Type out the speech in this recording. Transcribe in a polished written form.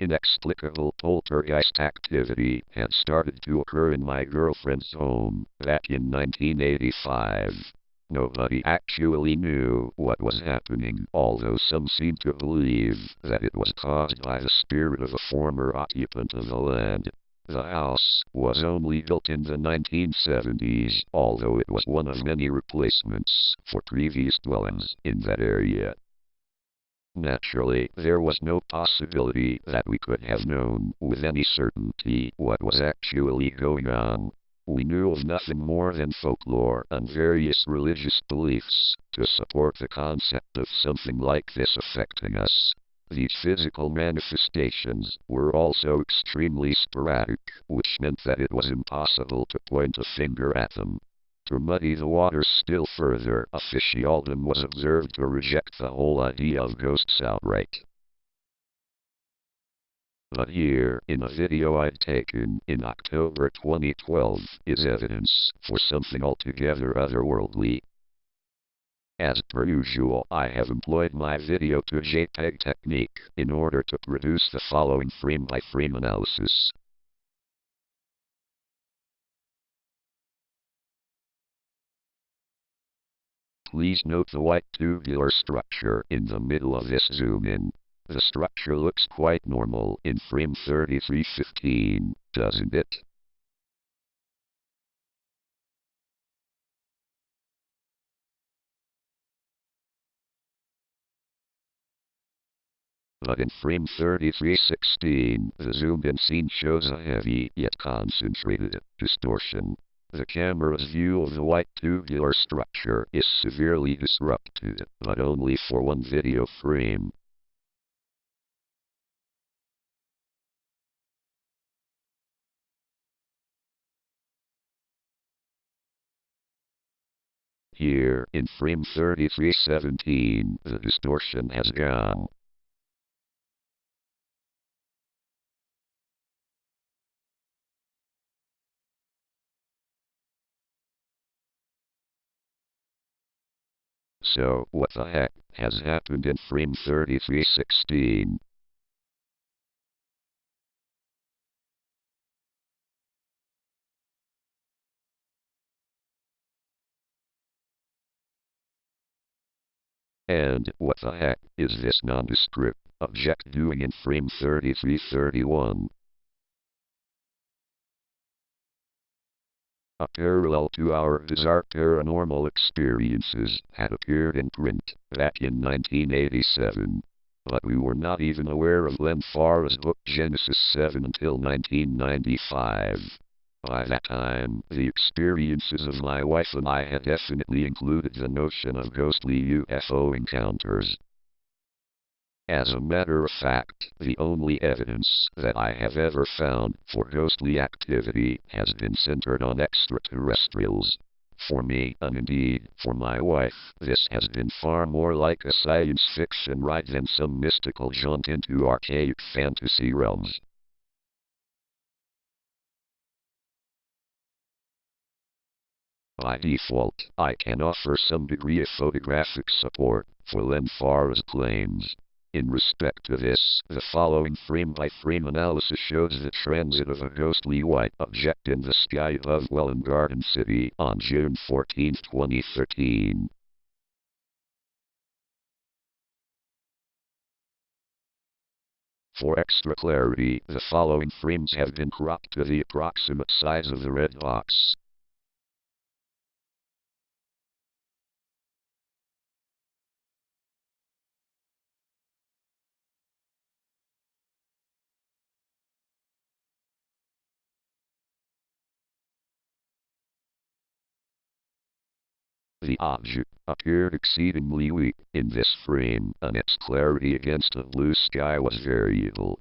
Inexplicable poltergeist activity had started to occur in my girlfriend's home back in 1985. Nobody actually knew what was happening, although some seemed to believe that it was caused by the spirit of a former occupant of the land. The house was only built in the 1970s, although it was one of many replacements for previous dwellings in that area. Naturally, there was no possibility that we could have known with any certainty what was actually going on. We knew of nothing more than folklore and various religious beliefs to support the concept of something like this affecting us. These physical manifestations were also extremely sporadic, which meant that it was impossible to point a finger at them. To muddy the waters still further, officialdom was observed to reject the whole idea of ghosts outright. But here, in a video I'd taken in October 2012, is evidence for something altogether otherworldly. As per usual, I have employed my video to JPEG technique in order to produce the following frame-by-frame analysis. Please note the white tubular structure in the middle of this zoom-in. The structure looks quite normal in frame 3315, doesn't it? But in frame 3316, the zoomed-in scene shows a heavy yet concentrated distortion. The camera's view of the white tubular structure is severely disrupted, but only for one video frame. Here, in frame 3317, the distortion has gone. So, what the heck has happened in frame 3316? And what the heck is this nondescript object doing in frame 3331? A parallel to our bizarre paranormal experiences had appeared in print back in 1987. But we were not even aware of Len Farr's book Genesis 7 until 1995. By that time, the experiences of my wife and I had definitely included the notion of ghostly UFO encounters. As a matter of fact, the only evidence that I have ever found for ghostly activity has been centered on extraterrestrials. For me, and indeed for my wife, this has been far more like a science fiction ride than some mystical jaunt into archaic fantasy realms. By default, I can offer some degree of photographic support for Len Farr's claims. In respect to this, the following frame-by-frame analysis shows the transit of a ghostly white object in the sky above Welland Garden City on June 14, 2013. For extra clarity, the following frames have been cropped to the approximate size of the red box. The object appeared exceedingly weak in this frame, and its clarity against the blue sky was variable.